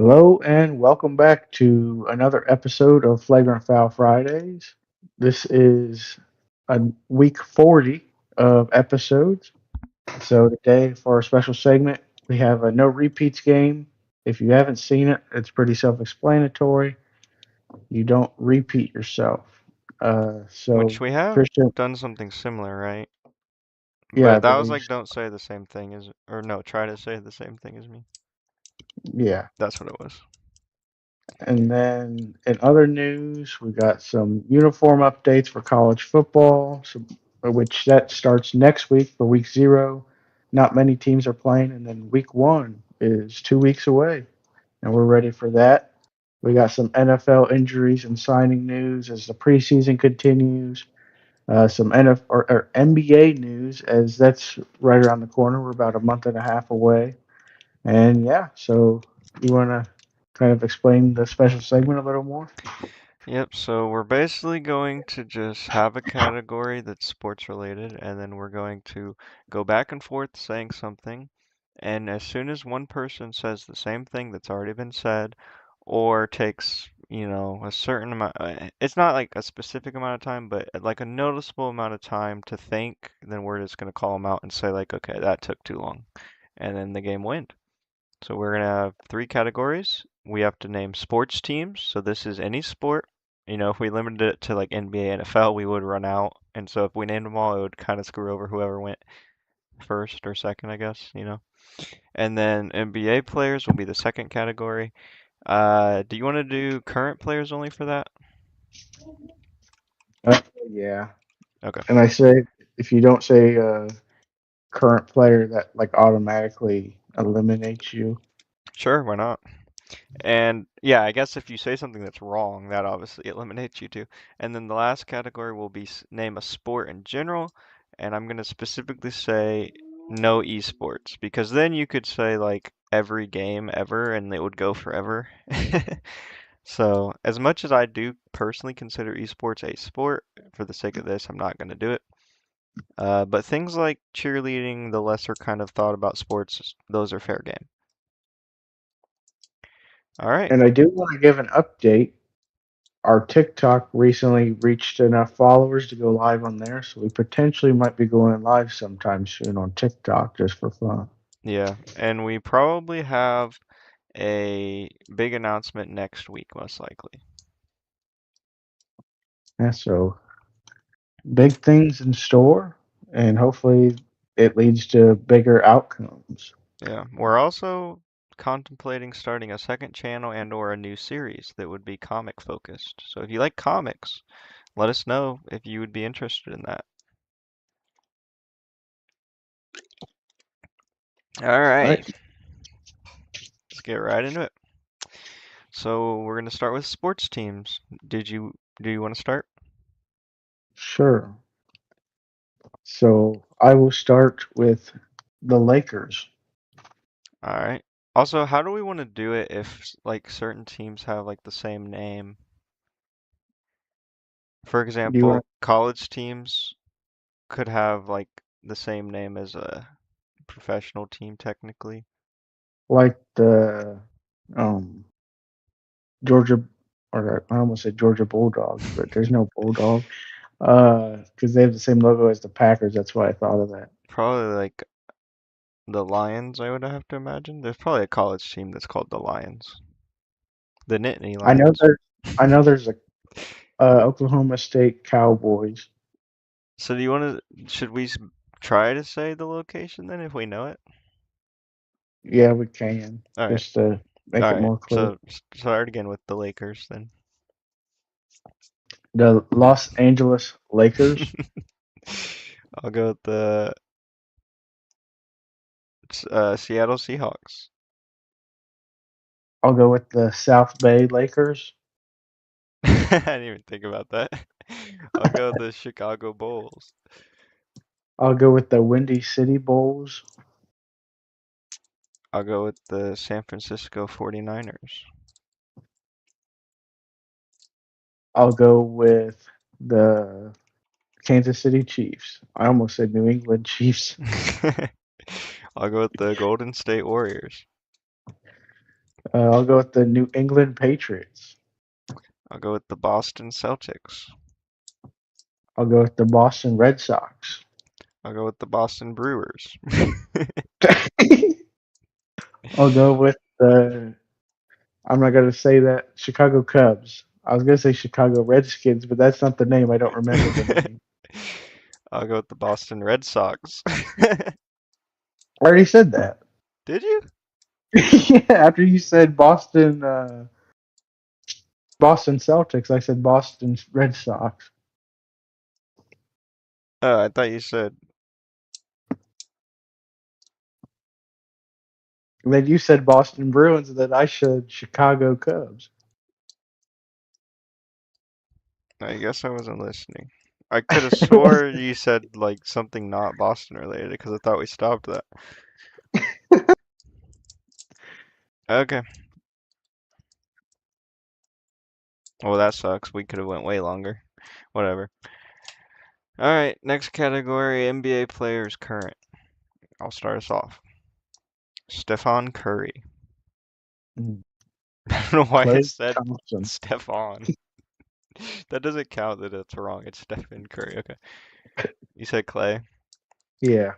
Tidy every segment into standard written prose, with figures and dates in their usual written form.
Hello and welcome back to another episode of Flagrant Foul Fridays. This is a week 40 of episodes. So today for our special segment, we have a no repeats game. If you haven't seen it, it's pretty self-explanatory. You don't repeat yourself. Which So we have Christian, done something similar, right? yeah, I But that was believe, like don't say the same thing as, or no, try to say the same thing as me. yeah. That's what it was. And then in other news, we got some uniform updates for college football, which that starts next week for week 0. Not many teams are playing, and then week 1 is 2 weeks away, and we're ready for that. We got some NFL injuries and signing news as the preseason continues. Some NFL or NBA news as that's right around the corner. We're about a month and a half away, and yeah. So you want to kind of explain the special segment a little more? Yep, so we're basically going to just have a category that's sports related, and then we're going to go back and forth saying something. And as soon as one person says the same thing that's already been said, or takes, a certain amount, it's not like a specific amount of time, but like a noticeable amount of time to think, then we're just going to call them out and say, like, okay, that took too long. And then the game wins. So we're going to have three categories. We have to name sports teams. So this is any sport. If we limited it to like NBA, NFL, we would run out. And so if we named them all, it would kind of screw over whoever went first or second, I guess. And then NBA players will be the second category. Do you want to do current players only for that? Yeah, Okay. and I say if you don't say current player, that like automatically eliminates you. Sure, why not? And yeah, I guess if you say something that's wrong, that obviously eliminates you too. And then the last category will be name a sport in general, and I'm going to specifically say no esports because then you could say like every game ever and it would go forever. So, as much as I do personally consider esports a sport, for the sake of this, I'm not going to do it. But things like cheerleading, the lesser kind of thought about sports, those are fair game. All right. And I do want to give an update. Our TikTok recently reached enough followers to go live on there, so we potentially might be going live sometime soon on TikTok just for fun. Yeah, and we probably have a big announcement next week, most likely. Yeah, so big things in store, and hopefully it leads to bigger outcomes. Yeah, we're also contemplating starting a second channel and or a new series that would be comic focused. So if you like comics, let us know if you would be interested in that. All All right, right, let's get right into it. So we're going to start with sports teams. Do you want to start? sure. So I will start with the Lakers. All right. Also, how do we want to do it if like certain teams have like the same name? For Do you example, want college teams could have like the same name as a professional team technically. like the um Georgia, or I almost said Georgia Bulldogs, but there's no Bulldog. Because they have the same logo as the Packers. That's why I thought of that. Probably like the Lions, I would have to imagine. There's probably a college team that's called the Lions. The Nittany I know Lions. there, I know there's a Oklahoma State Cowboys. So do you want to, should we try to say the location then if we know it? Yeah, we can All right. just to make All it right. more clear. So start again with the Lakers then. The Los Angeles Lakers. I'll go with the Seattle Seahawks. I'll go with the South Bay Lakers. I didn't even think about that. I'll go with the Chicago Bulls. I'll go with the Windy City Bulls. I'll go with the San Francisco 49ers. I'll go with the Kansas City Chiefs. I almost said New England Chiefs. I'll go with the Golden State Warriors. I'll go with the New England Patriots. I'll go with the Boston Celtics. I'll go with the Boston Red Sox. I'll go with the Boston Brewers. I'll go with the. I'm not gonna say that Chicago Cubs. I was gonna say Chicago Redskins, but that's not the name. I don't remember the name. I'll go with the Boston Red Sox. I already said that. Did you? Yeah, after you said Boston Celtics, I said Boston Red Sox. Oh, I thought you said. And then you said Boston Bruins, and then I said Chicago Cubs. I guess I wasn't listening. I could have It was swore you said like something not Boston related because I thought we stopped that. Okay. Well, that sucks. We could have went way longer. Whatever. All right, next category, NBA players current. I'll start us off. Stefan Curry. I don't know why I Clay said Thompson. Stefan. That doesn't count that it's wrong. It's Stephen Curry. Okay. You said Clay. Yeah.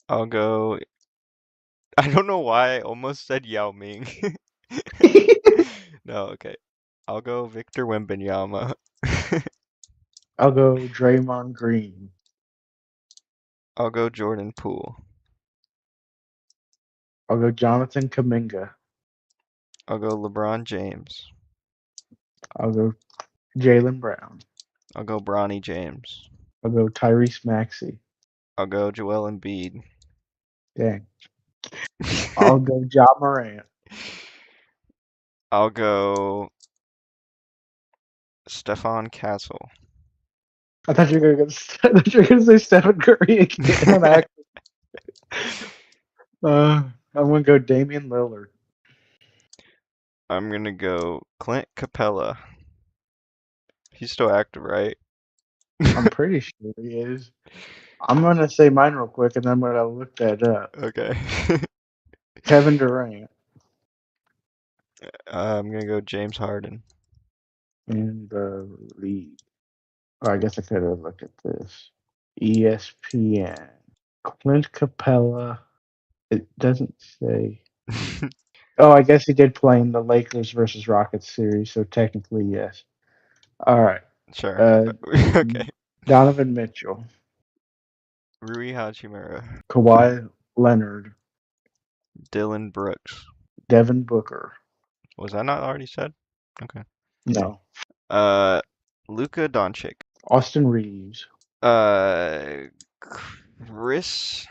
I'll go. I don't know why I almost said Yao Ming. No, okay. I'll go Victor Wembanyama. I'll go Draymond Green. I'll go Jordan Poole. I'll go Jonathan Kaminga. I'll go LeBron James. I'll go Jalen Brown. I'll go Bronny James. I'll go Tyrese Maxey. I'll go Joel Embiid. Dang. I'll go Ja Morant. I'll go Stefan Castle. I thought you were gonna. I thought you were gonna say Stephen Curry again on accident. I'm gonna go Damian Lillard. I'm gonna go Clint Capella. He's still active, right? I'm pretty sure he is. I'm gonna say mine real quick, and then I'm gonna look that up. Okay. Kevin Durant I'm gonna go James Harden. in the league. Oh, I guess I could have looked at this. ESPN. Clint Capella. It doesn't say. Oh, I guess he did play in the Lakers versus Rockets series, so technically yes. All right. Sure. Uh, Okay. Donovan Mitchell, Rui Hachimura. Kawhi Leonard, Dylan Brooks. Devin Booker. Was that not already said? Okay. No. Uh, Luka Doncic. Austin Reeves. Uh, Chris.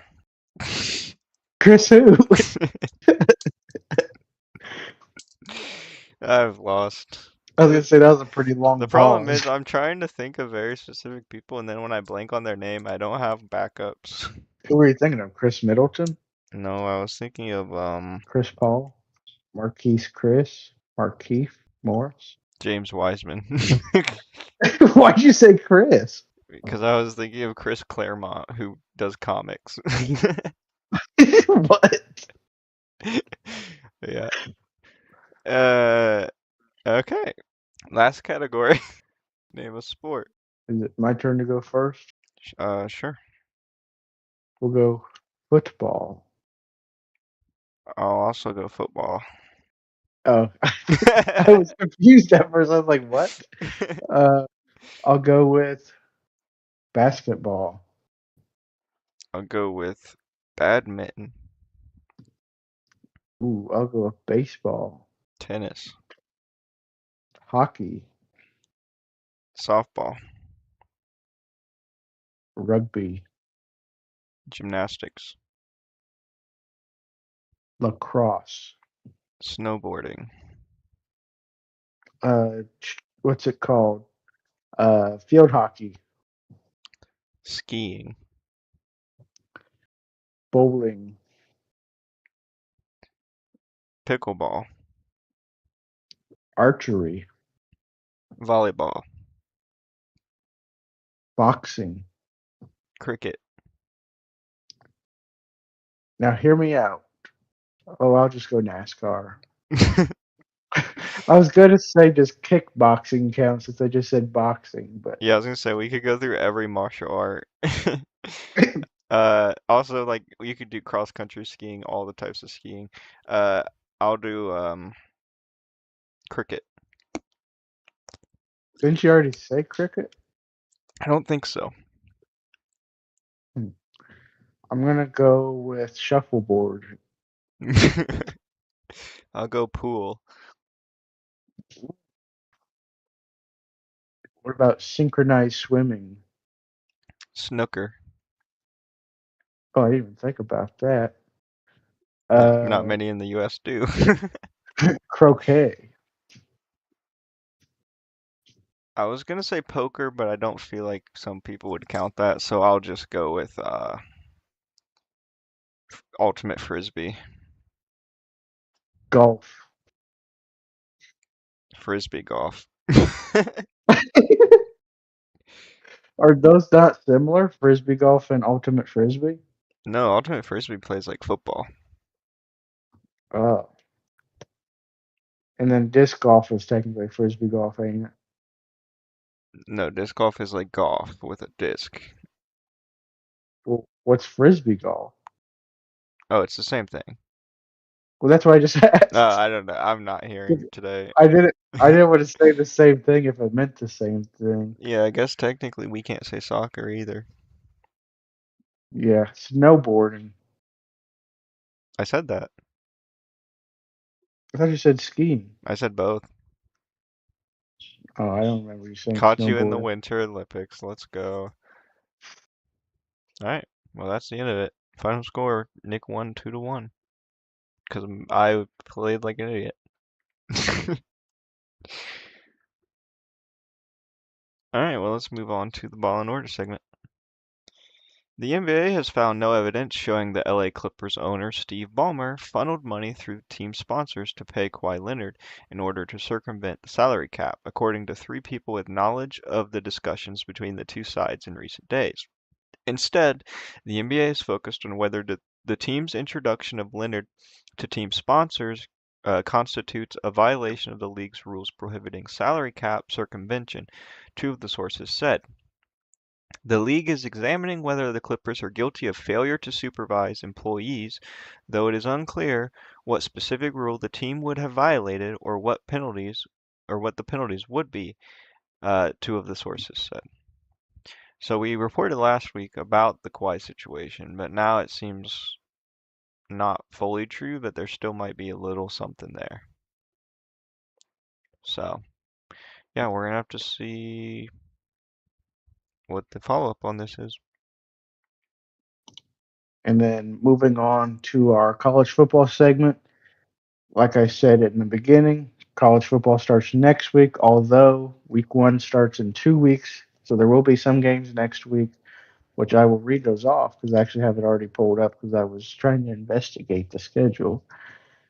Chris who? I've lost. I was gonna say that was a pretty The long problem pause. is I'm trying to think of very specific people, and then when I blank on their name, I don't have backups. Who were you thinking of? Chris Middleton? No, I was thinking of Chris Paul? Marquise Chris? Markeith Morris? James Wiseman Why'd you say Chris? because I was thinking of Chris Claremont who does comics. What? Yeah. Uh, okay. Last category. Name a sport. Is it my turn to go first? Sure. We'll go football. I'll also go football. Oh, I was confused at first. I was like, what? Uh, I'll go with basketball, I'll go with badminton, ooh, I'll go with baseball, tennis, hockey, softball, rugby, gymnastics, lacrosse, snowboarding, what's it called? Field hockey, skiing, bowling, pickleball, archery, volleyball, boxing. cricket. Now, hear me out. Oh, I'll just go NASCAR. I was going to say just kickboxing counts since I just said boxing, but Yeah, I was gonna say we could go through every martial art. Also like you could do cross country skiing, all the types of skiing. Uh, I'll do cricket. didn't you already say cricket? I don't think so. Hmm. I'm going to go with shuffleboard. I'll go pool, What about synchronized swimming? snooker. Oh, I didn't even think about that. Not Uh, many in the US do. croquet. I was gonna say poker, but I don't feel like some people would count that, so I'll just go with ultimate frisbee. Golf. Frisbee golf. Are those not similar? Frisbee golf and ultimate frisbee? No, ultimate frisbee plays like football. Oh. And then disc golf is technically frisbee golf, ain't it? No, disc golf is like golf with a disc. Well, what's frisbee golf? Oh, it's the same thing. Well, that's what I just asked. I don't know. I'm not hearing today. I didn't. I didn't want to say the same thing if it meant the same thing. Yeah, I guess technically we can't say soccer either. Yeah, snowboarding. I said that. I thought you said skiing. I said both. Oh, I don't remember you saying Caught you in the snowboarding. Winter Olympics. Let's go. All right. Well, that's the end of it. Final score: Nick won 2-1 because I played like an idiot. All right. Well, let's move on to the ball and order segment. The NBA has found no evidence showing the LA Clippers owner Steve Ballmer funneled money through team sponsors to pay Kawhi Leonard in order to circumvent the salary cap, according to three people with knowledge of the discussions between the two sides in recent days. Instead, the NBA is focused on whether the team's introduction of Leonard to team sponsors constitutes a violation of the league's rules prohibiting salary cap circumvention, two of the sources said. The league is examining whether the Clippers are guilty of failure to supervise employees, though it is unclear what specific rule the team would have violated or what the penalties would be, two of the sources said. So we reported last week about the Kawhi situation, but now it seems not fully true, but there still might be a little something there. So, yeah, we're gonna have to see what the follow-up on this is. And then moving on to our college football segment. Like I said in the beginning, college football starts next week, although week one starts in 2 weeks. So there will be some games next week, which I will read those off because I actually have it already pulled up because I was trying to investigate the schedule.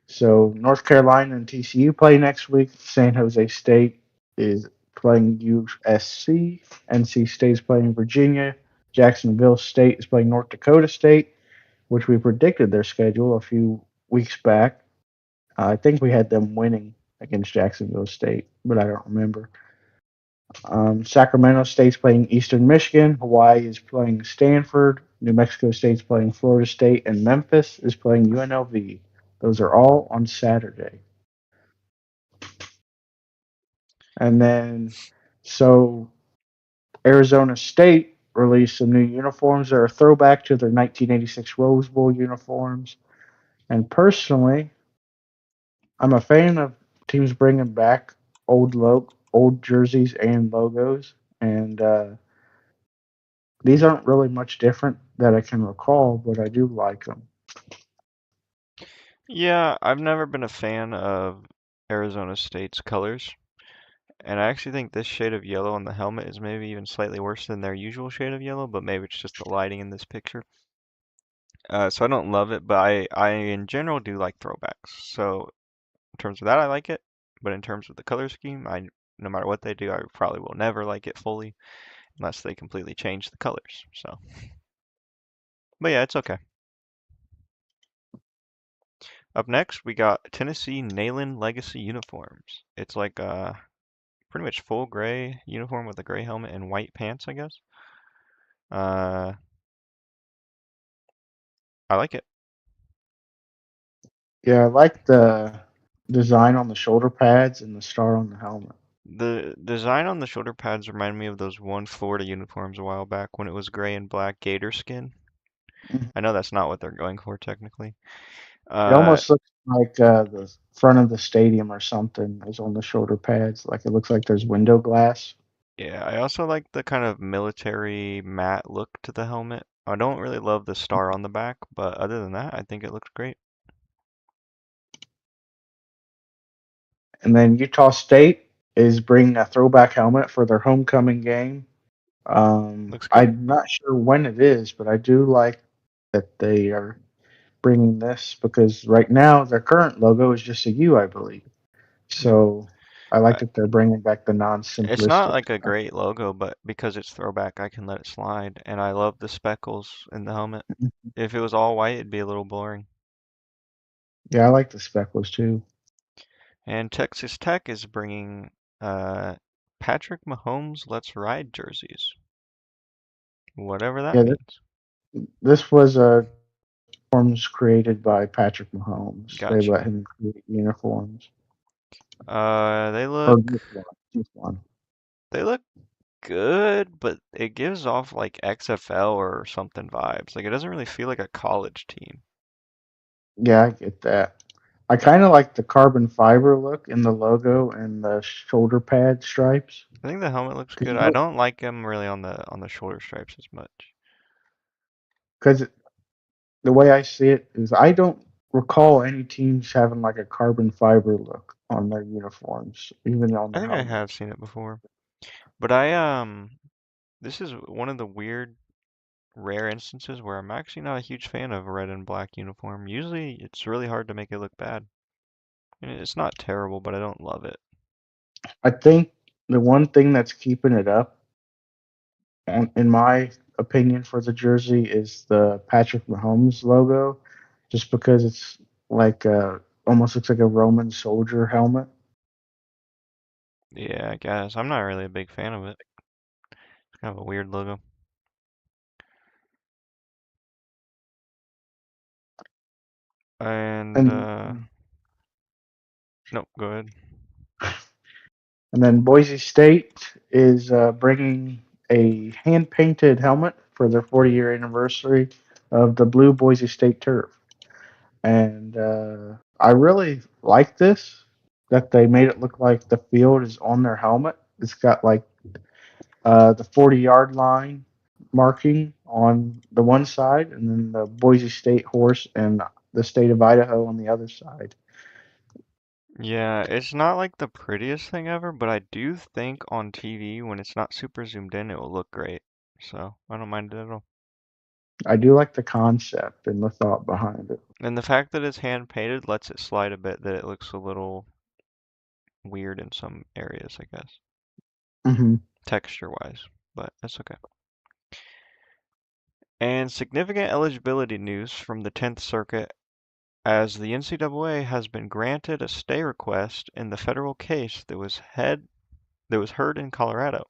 So North Carolina and TCU play next week. San Jose State is playing USC. NC State is playing Virginia. Jacksonville State is playing North Dakota State, which we predicted their schedule a few weeks back. I think we had them winning against Jacksonville State, but I don't remember. Sacramento State's playing Eastern Michigan. Hawaii is playing Stanford. New Mexico State's playing Florida State, and Memphis is playing UNLV. Those are all on Saturday. And then, so Arizona State released some new uniforms that are a throwback to their 1986 Rose Bowl uniforms. And personally, I'm a fan of teams bringing back old jerseys and logos, and these aren't really much different that I can recall, but I do like them. Yeah, I've never been a fan of Arizona State's colors, and I actually think this shade of yellow on the helmet is maybe even slightly worse than their usual shade of yellow, but maybe it's just the lighting in this picture. So I don't love it, but I in general do like throwbacks. So in terms of that, I like it, but in terms of the color scheme, no matter what they do, I probably will never like it fully unless they completely change the colors. So, but yeah, it's okay. Up next, we got Tennessee Neyland Legacy uniforms. It's like pretty much full gray uniform with a gray helmet and white pants, I guess. Uh, I like it. Yeah, I like the design on the shoulder pads and the star on the helmet. The design on the shoulder pads remind me of those one Florida uniforms a while back when it was gray and black gator skin. Mhm. I know that's not what they're going for technically. It Uh, almost looks like the front of the stadium or something is on the shoulder pads. Like it looks like there's window glass. yeah, I also like the kind of military matte look to the helmet. I don't really love the star on the back, but other than that, I think it looks great. And then Utah State is bringing a throwback helmet for their homecoming game. Looks good. I'm not sure when it is, but I do like that they are bringing this because right now their current logo is just a U, I believe. Yeah. So I like I, that they're bringing back the it's not non-simplistic. like a great logo, but because it's throwback, I can let it slide. And I love the speckles in the helmet. If it was all white, it'd be a little boring. Yeah, I like the speckles too. And Texas Tech is bringing uh, Patrick Mahomes Let's Ride jerseys, whatever that Yeah, means. this was uniforms created by Patrick Mahomes. They Gotcha. let him create uniforms, They or look just one, just one. they look good, but it gives off like XFL or something vibes. Like it doesn't really feel like a college team. Yeah, I get that. I kind of like the carbon fiber look in the logo and the shoulder pad stripes. I think the helmet looks Because good. I don't like them really on the shoulder stripes as much. the way I see it is, I don't recall any teams having like a carbon fiber look on their uniforms, even on I their think I have helmets. seen it before. But I this is one of the weird rare instances where I'm actually not a huge fan of a red and black uniform. Usually it's really hard to make it look bad. And it's not terrible, but I don't love it. I think the one thing that's keeping it up, in my opinion, for the jersey is the Patrick Mahomes logo, just because it's like almost looks like a Roman soldier helmet. Yeah, I guess. I'm not really a big fan of it. It's kind of a weird logo. And And no, go ahead. and then Boise State is bringing a hand painted helmet for their 40-year anniversary of the blue Boise State turf. And I really like this, that they made it look like the field is on their helmet. It's got like the 40-yard line marking on the one side, and then the Boise State horse and the state of Idaho on the other side. Yeah, it's not like the prettiest thing ever, but I do think on TV when it's not super zoomed in, it will look great. So I don't mind it at all. I do like the concept and the thought behind it. And the fact that it's hand painted lets it slide a bit that it looks a little weird in some areas, I guess, Hmm. texture wise, but that's okay. And significant eligibility news from the 10th Circuit as the NCAA has been granted a stay request in the federal case that was heard in Colorado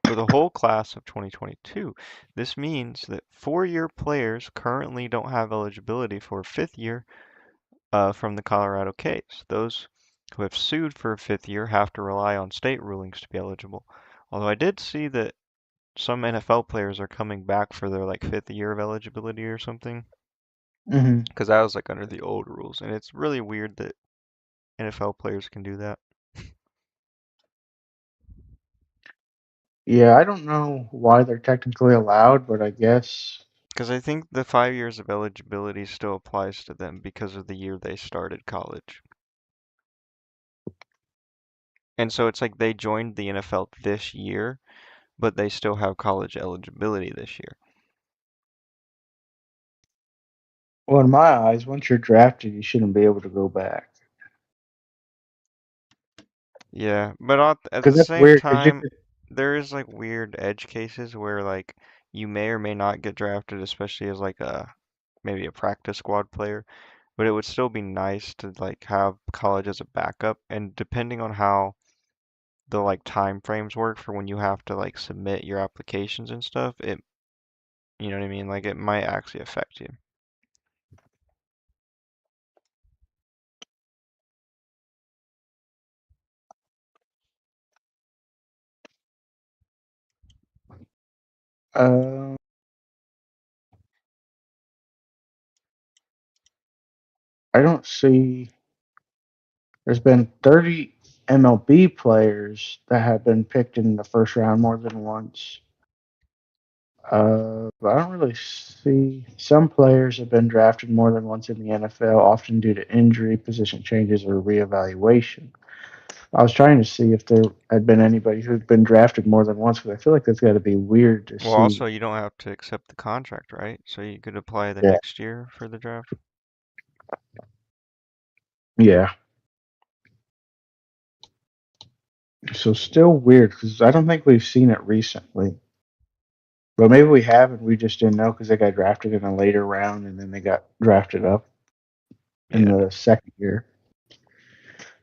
for the whole class of 2022. This means that four-year players currently don't have eligibility for a fifth year from the Colorado case. Those who have sued for a fifth year have to rely on state rulings to be eligible. Although I did see that some NFL players are coming back for their like fifth year of eligibility or something, Hmm. because that was like under the old rules, and it's really weird that NFL players can do that. Yeah, I don't know why they're technically allowed, but I guess. Because I think the 5 years of eligibility still applies to them because of the year they started college. And so it's like they joined the NFL this year, but they still have college eligibility this year. Well, in my eyes, once you're drafted, you shouldn't be able to go back. Yeah, but at Because the that's same weird. Because you time, could. there is like weird edge cases where like you may or may not get drafted, especially as like a maybe a practice squad player. but it would still be nice to like have college as a backup. And depending on how the like time frames work for when you have to like submit your applications and stuff, it you know what I mean? Like it might actually affect you. Uh, I don't see. There's been 30 MLB players that have been picked in the first round more than once. But I don't really see. Some players have been drafted more than once in the NFL, often due to injury, position changes, or reevaluation. I was trying to see if there had been anybody who'd been drafted more than once, because I feel like that's got to be weird to Well, see. also you don't have to accept the contract, right? So you could apply the Yeah, next year for the draft. yeah. So still weird because I don't think we've seen it recently. But maybe we have and we just didn't know because they got drafted in a later round and then they got drafted up in Yeah. the second year.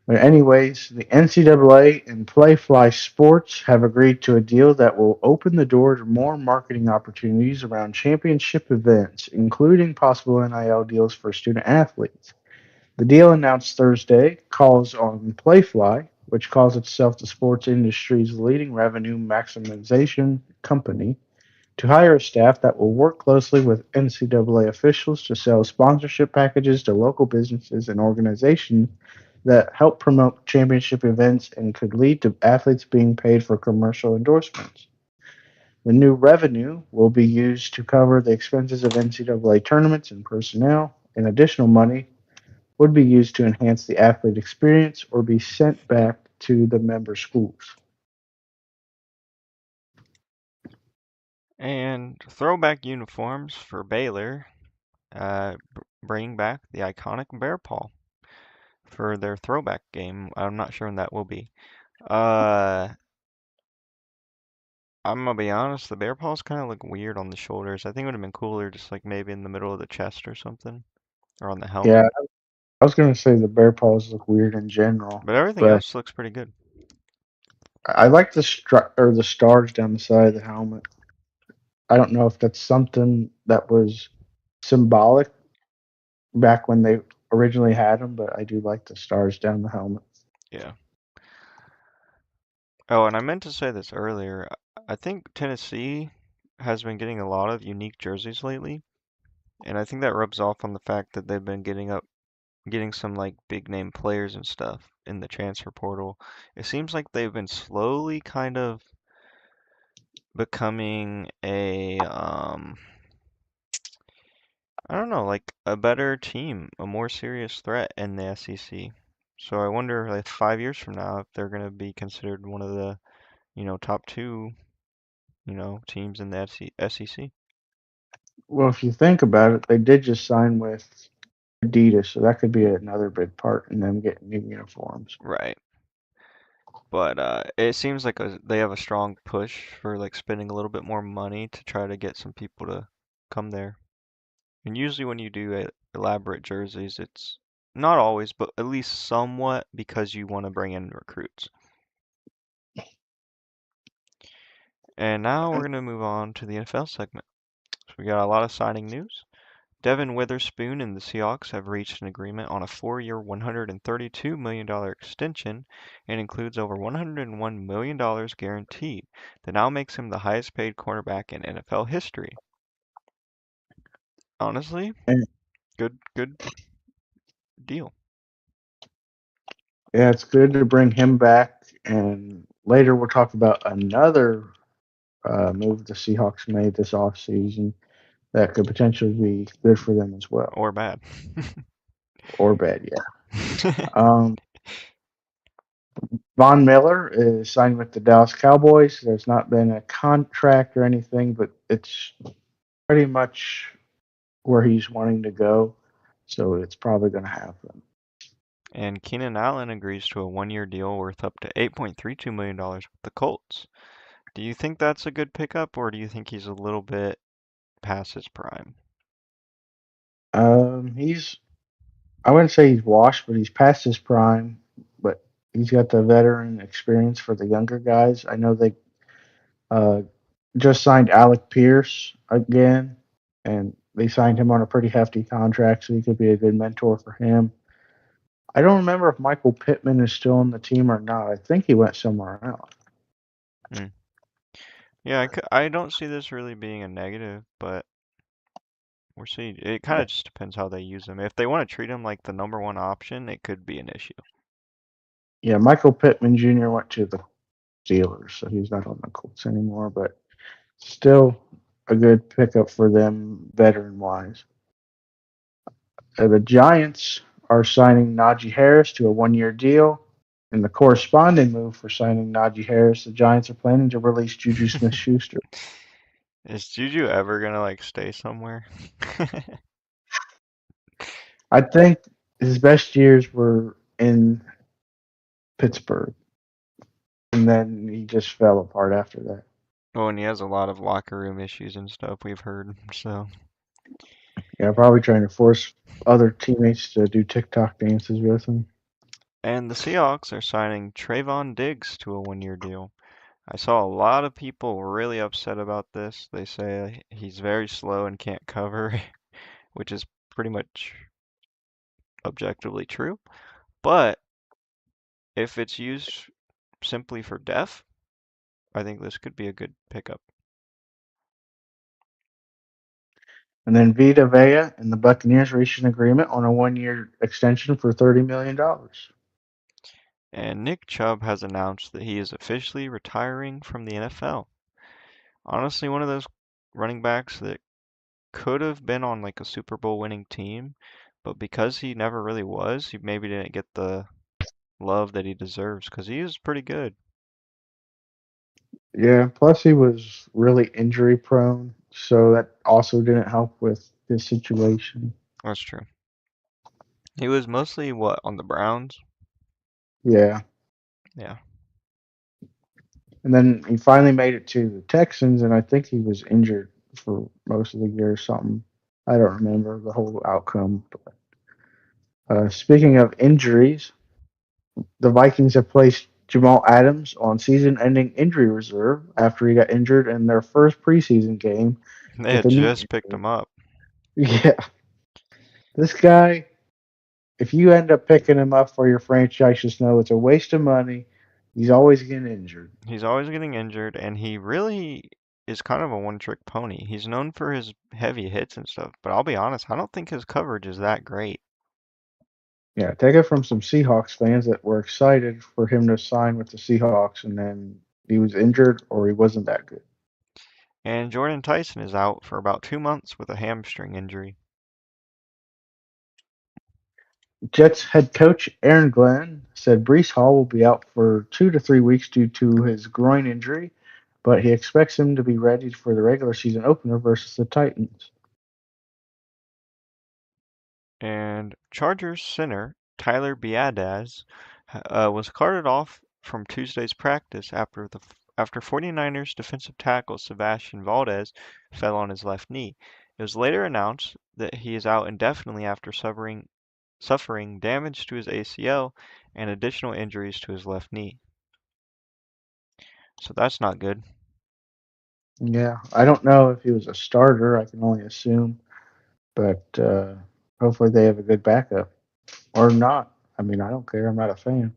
But anyways, the NCAA and Playfly Sports have agreed to a deal that will open the door to more marketing opportunities around championship events, including possible NIL deals for student athletes. The deal announced Thursday calls on Playfly, which calls itself the sports industry's leading revenue maximization company, to hire a staff that will work closely with NCAA officials to sell sponsorship packages to local businesses and organizations that help promote championship events and could lead to athletes being paid for commercial endorsements. The new revenue will be used to cover the expenses of NCAA tournaments and personnel, and additional money would be used to enhance the athlete experience or be sent back to the member schools. And throwback uniforms for Baylor, bringing back the iconic bear paw for their throwback game. I'm not sure when that will be. Uh, I'm gonna be honest, the bear paws kind of look weird on the shoulders. I think it would have been cooler just like maybe in the middle of the chest or something, or on the Yeah, helmet. I was going to say the bear paws look weird in general, But everything but else looks pretty good. I like the or the stars down the side of the helmet. I don't know if that's something that was symbolic back when they originally had them, but I do like the stars down the helmet. Yeah. Oh, and I meant to say this earlier. I think Tennessee has been getting a lot of unique jerseys lately, and I think that rubs off on the fact that they've been getting some like big name players and stuff in the transfer portal. It seems like they've been slowly kind of becoming I don't know, like a better team, a more serious threat in the SEC. So I wonder like 5 years from now if they're going to be considered one of the, top two, teams in the SEC. Well, if you think about it, they did just sign with Adidas, so that could be another big part in them getting new uniforms. Right. But it seems like they have a strong push for like spending a little bit more money to try to get some people to come there. And usually when you do elaborate jerseys, it's not always, but at least somewhat because you want to bring in recruits. And now we're going to move on to the NFL segment. So we got a lot of signing news. Devin Witherspoon and the Seahawks have reached an agreement on a 4-year, $132 million extension and includes over $101 million guaranteed. That now makes him the highest paid cornerback in NFL history. Honestly, And good deal. yeah, it's good to bring him back. And later we'll talk about another move the Seahawks made this offseason that could potentially be good for them as well, Or bad. or bad. Yeah. Von Miller is signed with the Dallas Cowboys. There's not been a contract or anything, but it's pretty much where he's wanting to go. So it's probably going to happen. And Keenan Allen agrees to a 1-year deal worth up to $8.32 million with the Colts. Do you think that's a good pickup, or do you think he's a little bit past his prime? He's I wouldn't say he's washed, but he's past his prime. But he's got the veteran experience for the younger guys. I know they uh, just signed Alec Pierce again, and they signed him on a pretty hefty contract, so he could be a good mentor for him. I don't remember if Michael Pittman is still on the team or not. I think he went somewhere else. Mm. Yeah, I don't see this really being a negative, but we'll see. It kind Yeah, of just depends how they use him. If they want to treat him like the number one option, it could be an issue. yeah. Michael Pittman Jr. went to the Steelers, so he's not on the Colts anymore. But still, a good pickup for them, veteran wise. The Giants are signing Najee Harris to a 1 year deal. In the corresponding move for signing Najee Harris, the Giants are planning to release Juju Smith Schuster. Is Juju ever gonna like stay somewhere? I think his best years were in Pittsburgh, and then he just fell apart after that. Oh, and he has a lot of locker room issues and stuff we've heard. So, Yeah, probably trying to force other teammates to do TikTok dances with him. and the Seahawks are signing Trayvon Diggs to a 1 year deal. I saw a lot of people really upset about this. They say he's very slow and can't cover, which is pretty much objectively true. But if it's used simply for depth, I think this could be a good pickup. And then Vita Vea and the Buccaneers reached an agreement on a 1 year extension for $30 million. And Nick Chubb has announced that he is officially retiring from the NFL. Honestly, one of those running backs that could have been on like a Super Bowl winning team, but because he never really was, he maybe didn't get the love that he deserves because he is pretty good. Yeah, plus he was really injury prone, so that also didn't help with his situation. That's true. He was mostly what on the Browns? Yeah. Yeah. And then he finally made it to the Texans, and I think he was injured for most of the year or something. I don't remember the whole outcome. But, speaking of injuries, the Vikings have placed Jamal Adams on season ending injury reserve after he got injured in their first preseason game They with had a knee just picked injury. him up. Yeah. This guy, if you end up picking him up for your franchise, just know it's a waste of money. He's always getting injured. He's always getting injured, and he really is kind of a one-trick pony. He's known for his heavy hits and stuff, but I'll be honest, I don't think his coverage is that great. Yeah, take it from some Seahawks fans that were excited for him to sign with the Seahawks, and then he was injured or he wasn't that good. And Jordan Tyson is out for about 2 months with a hamstring injury. Jets head coach Aaron Glenn said Brees Hall will be out for 2 to 3 weeks due to his groin injury, but he expects him to be ready for the regular season opener versus the Titans. And Chargers center Tyler Biadasz was carted off from Tuesday's practice after 49ers defensive tackle Sebastian Valdez fell on his left knee. It was later announced that he is out indefinitely after suffering damage to his ACL and additional injuries to his left knee. So that's not good. Yeah, I don't know if he was a starter. I can only assume, but hopefully they have a good backup or not. I mean, I don't care. I'm not a fan.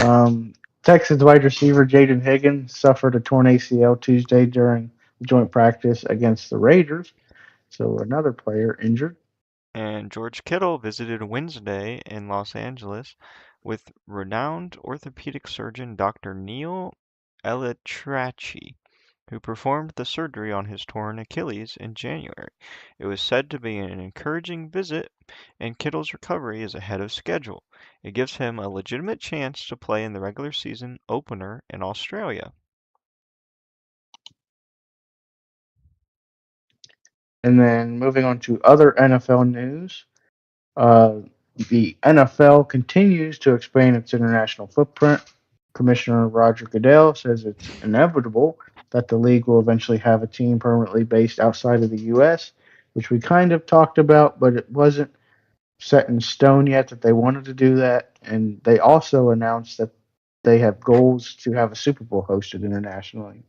Um, Texans wide receiver Jaden Higgins suffered a torn ACL Tuesday during the joint practice against the Raiders. So another player injured. And George Kittle visited Wednesday in Los Angeles with renowned orthopedic surgeon Dr. Neil Elatrachi, who performed the surgery on his torn Achilles in January. It was said to be an encouraging visit, and Kittle's recovery is ahead of schedule. It gives him a legitimate chance to play in the regular season opener in Australia. And then moving on to other NFL news, uh, the NFL continues to expand its international footprint. Commissioner Roger Goodell says it's inevitable that the league will eventually have a team permanently based outside of the U.S., which we kind of talked about, but it wasn't set in stone yet that they wanted to do that, and they also announced that they have goals to have a Super Bowl hosted internationally.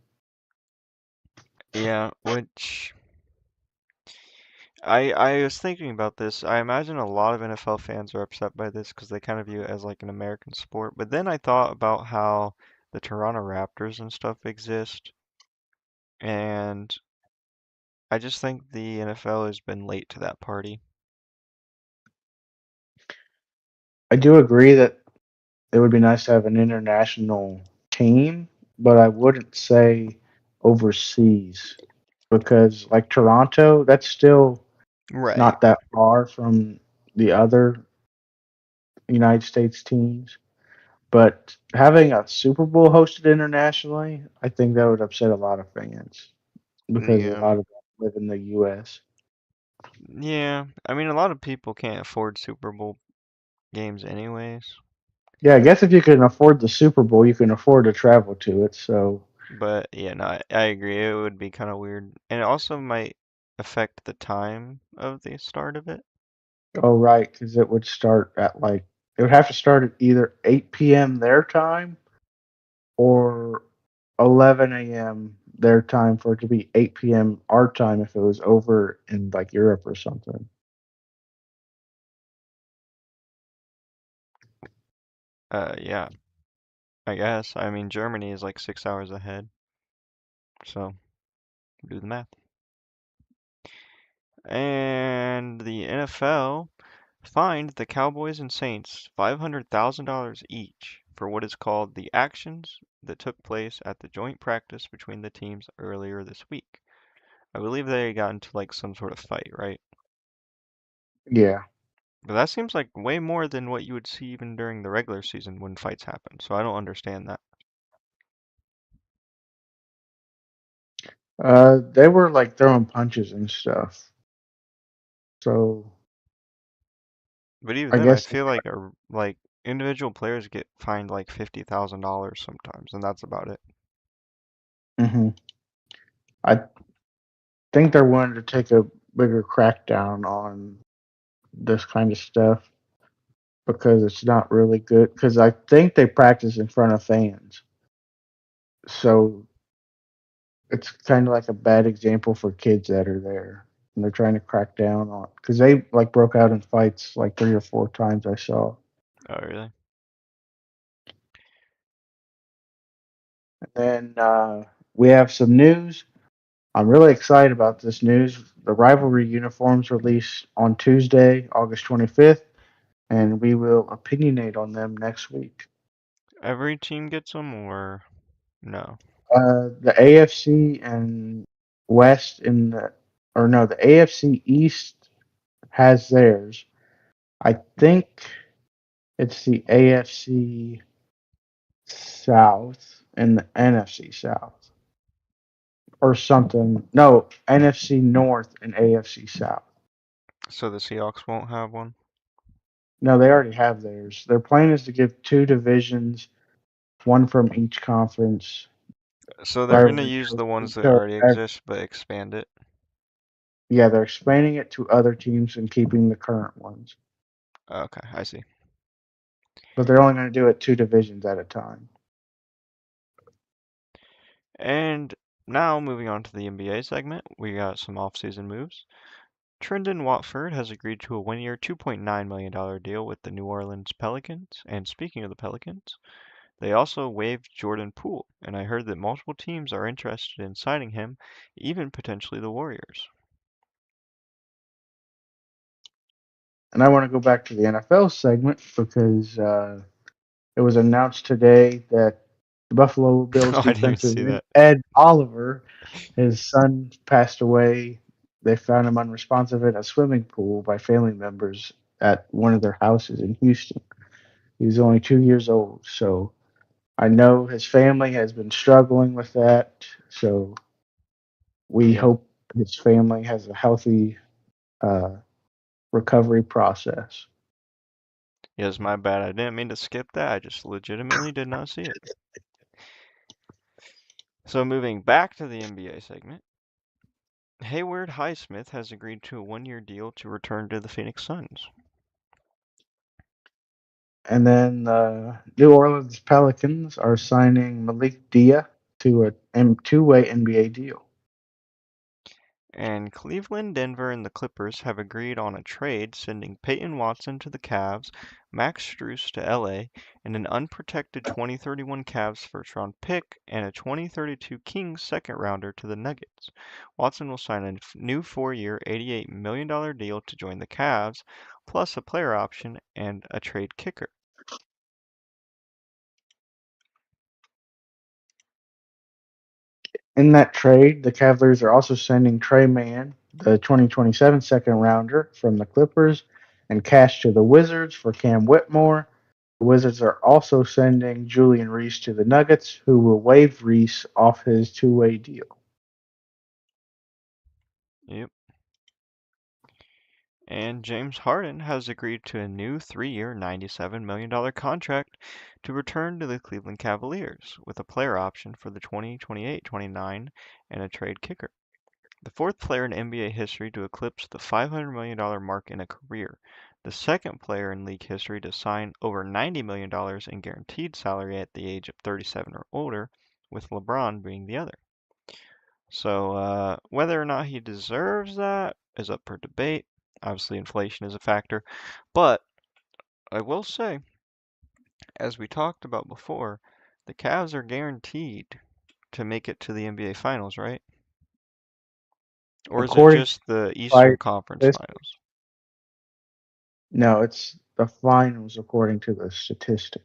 Yeah, which I was thinking about this. I imagine a lot of NFL fans are upset by this because they kind of view it as like an American sport. But then I thought about how the Toronto Raptors and stuff exist, and I just think the NFL has been late to that party. I do agree that it would be nice to have an international team, but I wouldn't say overseas because, like Toronto, that's still Right. not that far from the other United States teams. But having a Super Bowl hosted internationally, I think that would upset a lot of fans because a Yeah. lot of them live in the U.S. Yeah. I mean, a lot of people can't afford Super Bowl games anyways. Yeah, I guess if you can afford the Super Bowl, you can afford to travel to it. So, But yeah, no, I agree. It would be kind of weird. And it also might affect the time of the start of it. oh right, because it would start at like it would have to start at either 8 p.m. their time or 11 a.m. their time for it to be 8 p.m. our time if it was over in like Europe or something. Yeah, I guess. I mean, Germany is like 6 hours ahead, so do the math. And the NFL fined the Cowboys and Saints $500,000 each for what is called the actions that took place at the joint practice between the teams earlier this week. I believe they got into like some sort of fight, right? Yeah. But that seems like way more than what you would see even during the regular season when fights happen. So I don't understand that. They were like throwing punches and stuff. So But even I then, I guess feel like like individual players get fined like $50,000 sometimes, and that's about it. hmm I think they're wanting to take a bigger crackdown on this kind of stuff because it's not really good. Because I think they practice in front of fans, so it's kind of like a bad example for kids that are there. And they're trying to crack down on because they like broke out in fights like 3 or 4 times I saw. Oh, really? And then we have some news. I'm really excited about this news. The rivalry uniforms release on Tuesday, August 25th, and we will opinionate on them next week. Every team gets them, or no? The AFC and West in the, or no, the AFC East has theirs. I think it's the AFC South and the NFC South or something. No, NFC North and AFC South. So the Seahawks won't have one? No, they already have theirs. Their plan is to give two divisions, one from each conference. So they're gonna Rivalry use the ones trophy. that So, already exist, but expand it? yeah, they're expanding it to other teams and keeping the current ones, Okay, I see. but they're only going to do it two divisions at a time. And now moving on to the NBA segment, we got some off-season moves. Trendon Watford has agreed to a one-year, $2.9 million deal with the New Orleans Pelicans. And speaking of the Pelicans, they also waived Jordan Poole, and I heard that multiple teams are interested in signing him, even potentially the Warriors. And I want to go back to the NFL segment because it was announced today that the Buffalo Bills Oh, I didn't even defensive see end that. Ed Oliver, his son passed away. They found him unresponsive in a swimming pool by family members at one of their houses in Houston. He was only 2 years old, so I know his family has been struggling with that. So we Yeah. hope his family has a healthy uh, recovery process. Yes, my bad. I didn't mean to skip that. I just legitimately did not see it. So moving back to the NBA segment, Hayward Highsmith has agreed to a one-year deal to return to the Phoenix Suns. And then New Orleans Pelicans are signing Malik Dia to a two-way NBA deal. And Cleveland, Denver, and the Clippers have agreed on a trade sending Peyton Watson to the Cavs, Max Strus to LA, and an unprotected 2031 Cavs first round pick and a 2032 Kings second rounder to the Nuggets. Watson will sign a new 4-year, $88 million deal to join the Cavs, plus a player option and a trade kicker. In that trade, the Cavaliers are also sending Trey Mann, the 2027 second rounder from the Clippers, and cash to the Wizards for Cam Whitmore. The Wizards are also sending Julian Reese to the Nuggets, who will waive Reese off his two-way deal. Yep. And James Harden has agreed to a new 3-year, $97 million contract to return to the Cleveland Cavaliers, with a player option for the 2028-29 and a trade kicker. The fourth player in NBA history to eclipse the $500 million mark in a career. The second player in league history to sign over $90 million in guaranteed salary at the age of 37 or older, with LeBron being the other. So whether or not he deserves that is up for debate. Obviously, inflation is a factor. But I will say, as we talked about before, the Cavs are guaranteed to make it to the NBA Finals, right? Or is it According to just the the Eastern Conference list, Finals? no, it's the finals according to the statistic.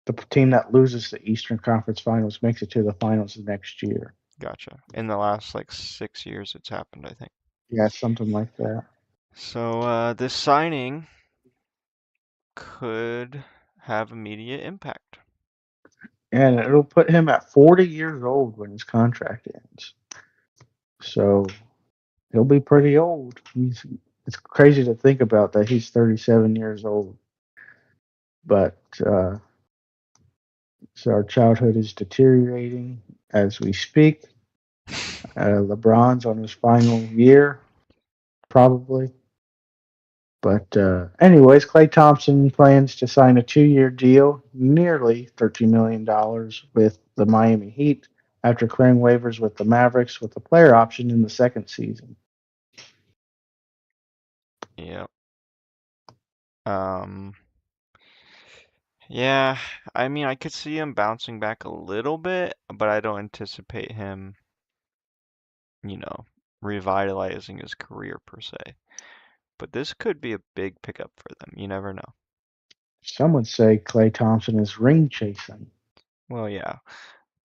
The team that loses the Eastern Conference Finals makes it to the finals next year. Gotcha. In the last like 6 years, it's happened, I think. Yeah, something like that. So this signing could have immediate impact. And it'll put him at 40 years old when his contract ends. So he'll be pretty old. It's crazy to think about that he's 37 years old. But so our childhood is deteriorating as we speak. LeBron's on his final year, probably. But anyways, Klay Thompson plans to sign a 2-year deal, nearly $13 million, with the Miami Heat after clearing waivers with the Mavericks with a player option in the second season. Yep. Um, yeah, I mean, I could see him bouncing back a little bit, but I don't anticipate him, you know, revitalizing his career per se. But this could be a big pickup for them. You never know. Some would say Klay Thompson is ring chasing. Well, yeah.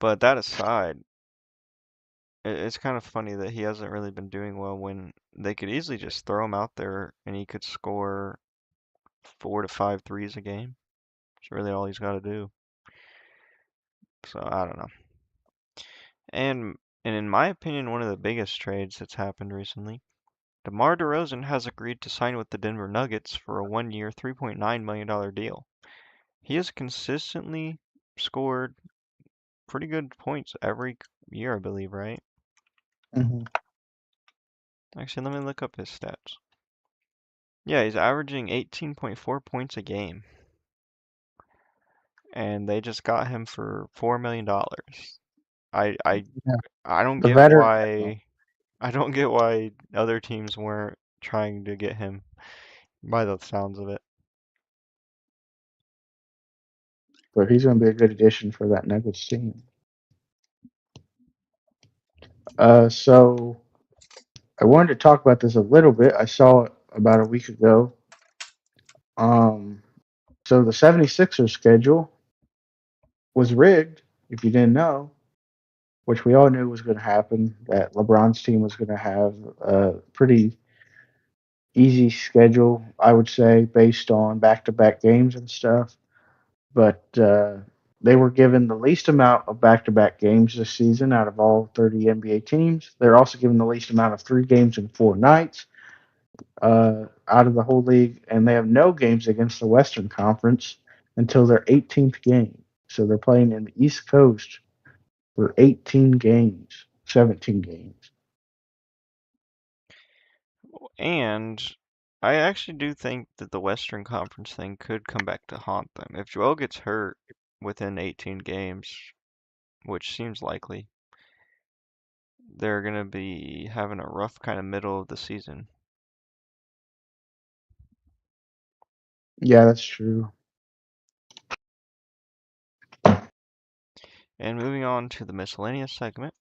But that aside, it's kind of funny that he hasn't really been doing well when they could easily just throw him out there and he could score 4 to 5 threes a game. It's really all he's got to do. So I don't know. And in my opinion, one of the biggest trades that's happened recently, DeMar DeRozan has agreed to sign with the Denver Nuggets for a 1-year, $3.9 million deal. He has consistently scored pretty good points every year, I believe, right? Hmm. Actually, let me look up his stats. Yeah, he's averaging 18.4 points a game, and they just got him for $4 million. I I Yeah, I don't the get veteran, why other teams weren't trying to get him by the sounds of it. but he's going to be a good addition for that Nuggets team. So I wanted to talk about this a little bit. I saw it about a week ago. Um, so the 76ers schedule was rigged, if you didn't know, which we all knew was going to happen, that LeBron's team was going to have a pretty easy schedule, I would say, based on back to back games and stuff. But they were given the least amount of back to back games this season out of all 30 NBA teams. They're also given the least amount of 3 games in 4 nights out of the whole league, and they have no games against the Western Conference until their 18th game. So they're playing in the East Coast for 18 games, 17 games. And I actually do think that the Western Conference thing could come back to haunt them. If Joel gets hurt within 18 games, which seems likely, they're gonna be having a rough kind of middle of the season. Yeah, that's true. And moving on to the miscellaneous segment.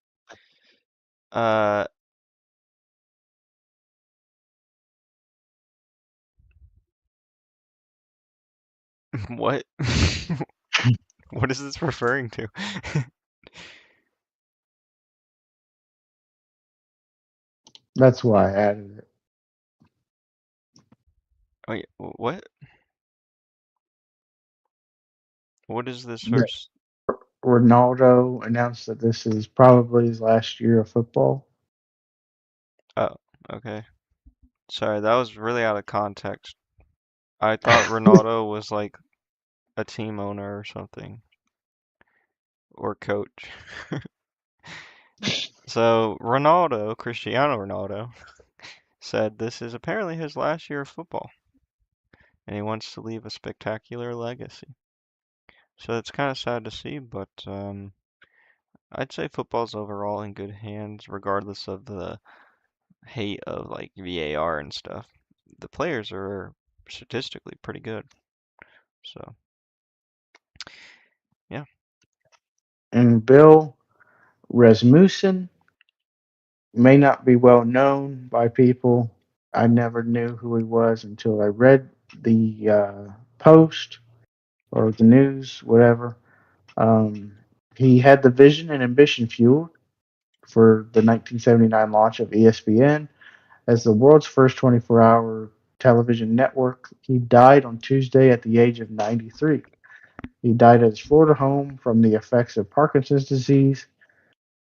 Uh, what? What is this referring to? That's why I added it. Wait, what? What is this That first? Ronaldo announced that this is probably his last year of football. Oh, okay. Sorry, that was really out of context. I thought Ronaldo was like a team owner or something, or coach. So Ronaldo, Cristiano Ronaldo, said this is apparently his last year of football, and he wants to leave a spectacular legacy. So it's kind of sad to see, but I'd say football's overall in good hands, regardless of the hate of like VAR and stuff. The players are statistically pretty good. So yeah, And Bill Rasmussen may not be well known by people. I never knew who he was until I read the post or the news, whatever. Um, he had the vision and ambition fueled for the 1979 launch of ESPN as the world's first 24-hour television network. He died on Tuesday at the age of 93. He died at his Florida home from the effects of Parkinson's disease.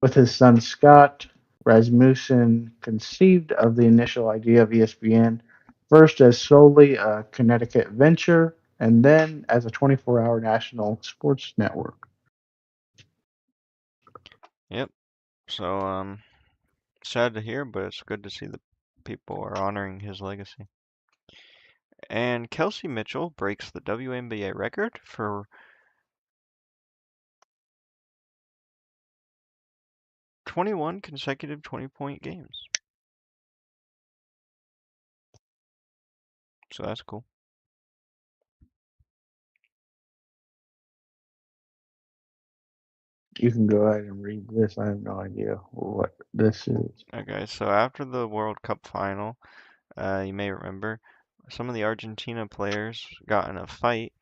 With his son Scott, Rasmussen conceived of the initial idea of ESPN first as solely a Connecticut venture and then as a 24-hour national sports network. yep. So sad to hear, but it's good to see that people are honoring his legacy. And Kelsey Mitchell breaks the WNBA record for 21 consecutive 20-point games. So that's cool. You can go ahead and read this. I have no idea what this is. Okay, so after the World Cup final, you may remember some of the Argentina players got in a fight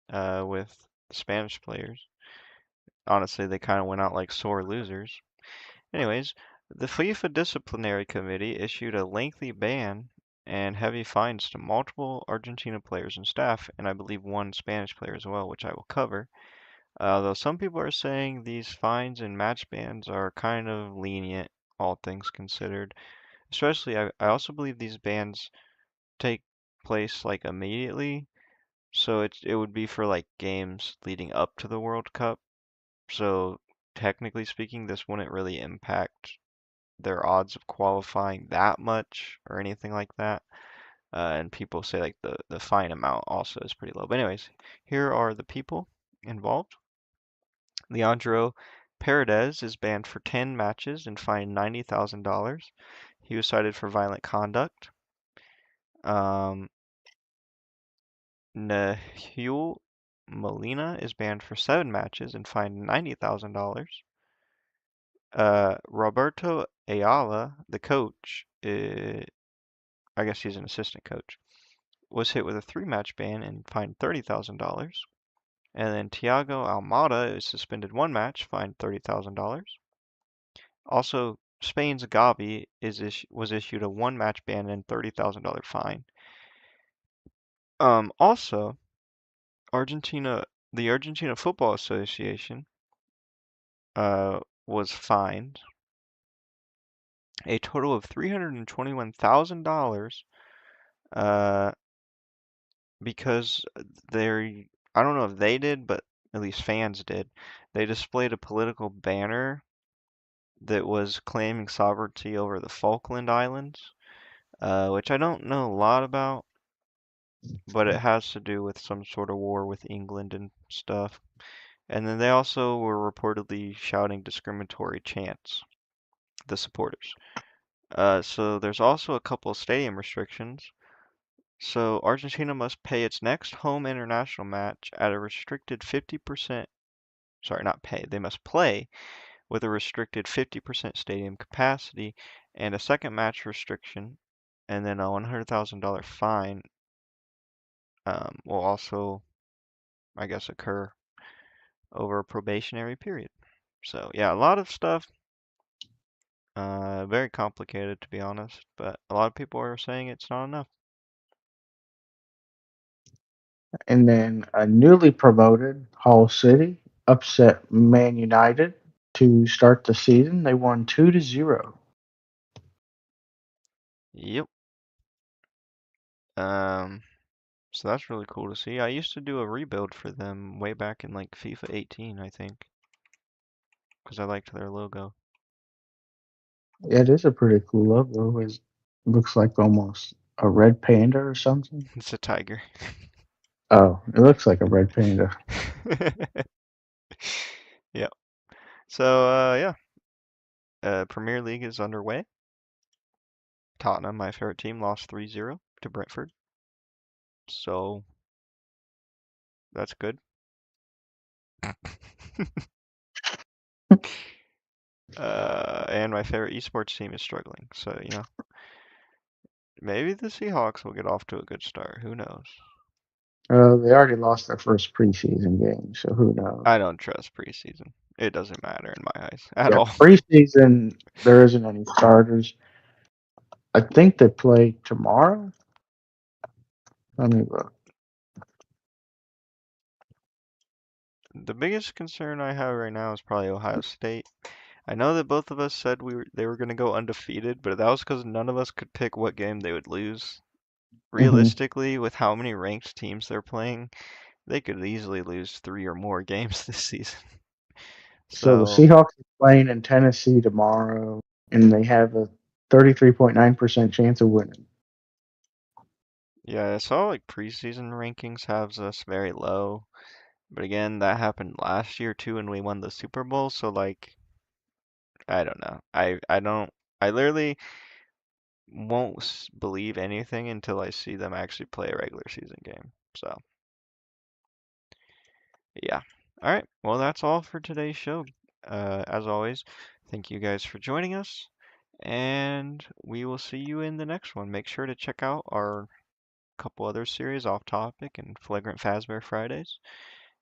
with the Spanish players. Honestly, they kind of went out like sore losers. Anyways, the FIFA Disciplinary Committee issued a lengthy ban and heavy fines to multiple Argentina players and staff, and I believe one Spanish player as well, which I will cover. Though some people are saying these fines and match bans are kind of lenient, all things considered. Especially, I also believe these bans take place like immediately, so it would be for like games leading up to the World Cup. So technically speaking, this wouldn't really impact their odds of qualifying that much or anything like that. And people say like the fine amount also is pretty low. But anyways, here are the people involved. Leandro Paredes is banned for 10 matches and fined $90,000. He was cited for violent conduct. Um, Nahul Molina is banned for 7 matches and fined $90,000. Roberto Ayala, the coach, I guess he's an assistant coach, was hit with a 3 match ban and fined $30,000. And then Tiago Almada is suspended 1 match, fined $30,000. Also, Spain's Gavi was issued a 1 match ban and $30,000 fine. Also, Argentina, the Argentina Football Association, was fined a total of $321,000 uh, because they I don't know if they did, but at least fans did. They displayed a political banner that was claiming sovereignty over the Falkland Islands. which I don't know a lot about, but it has to do with some sort of war with England and stuff. And then they also were reportedly shouting discriminatory chants, the supporters. So there's also a couple of stadium restrictions. So Argentina must pay its next home international match at a restricted 50%, sorry, not pay, they must play with a restricted 50% stadium capacity and a second match restriction, and then a $100,000 fine will also, I guess, occur over a probationary period. So yeah, a lot of stuff. Very complicated to be honest, but a lot of people are saying it's not enough. And then a newly promoted Hull City upset Man United to start the season. They won 2-0. Yep. Um, so that's really cool to see. I used to do a rebuild for them way back in like FIFA 18, I think, because I liked their logo. Yeah, it is a pretty cool logo. It looks like almost a red panda or something. It's a tiger. Oh, it looks like a red panda. Yeah. So, yeah, Premier League is underway. Tottenham, my favorite team, lost 3-0 to Brentford. So, that's good. And my favorite esports team is struggling. So, maybe the Seahawks will get off to a good start. Who knows? They already lost their first preseason game, so who knows? I don't trust preseason. It doesn't matter in my eyes at Yeah, all. preseason there isn't any starters. I think they play tomorrow. Let me look. The biggest concern I have right now is probably Ohio State. I know that both of us said they were going to go undefeated, but that was because none of us could pick what game they would lose. Hmm. Realistically, with how many ranked teams they're playing, they could easily lose three or more games this season. So the So, Seahawks are playing in Tennessee tomorrow, and they have a 33.9% chance of winning. yeah, I saw like preseason rankings has us very low. But again, that happened last year too, and we won the Super Bowl. So like, I don't know. I don't. I literally won't believe anything until I see them actually play a regular season game. So yeah. All right. Well, that's all for today's show. As always, thank you guys for joining us, and we will see you in the next one. Make sure to check out our couple other series, Off Topic and Flagrant Fazbear Fridays,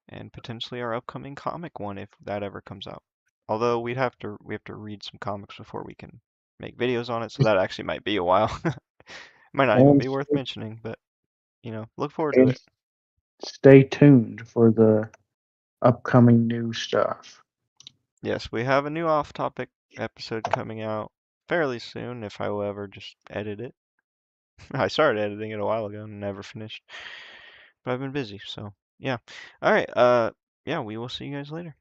and potentially our upcoming comic one if that ever comes out. Although we have to read some comics before we can make videos on it, so that actually might be a while. Might not even And, be worth mentioning, but look forward to and it. stay tuned for the upcoming new stuff. Yes, we have a new off-topic episode coming out fairly soon if I will ever just edit it. I started editing it a while ago and never finished, but I've been busy, so yeah. All right, yeah, we will see you guys later.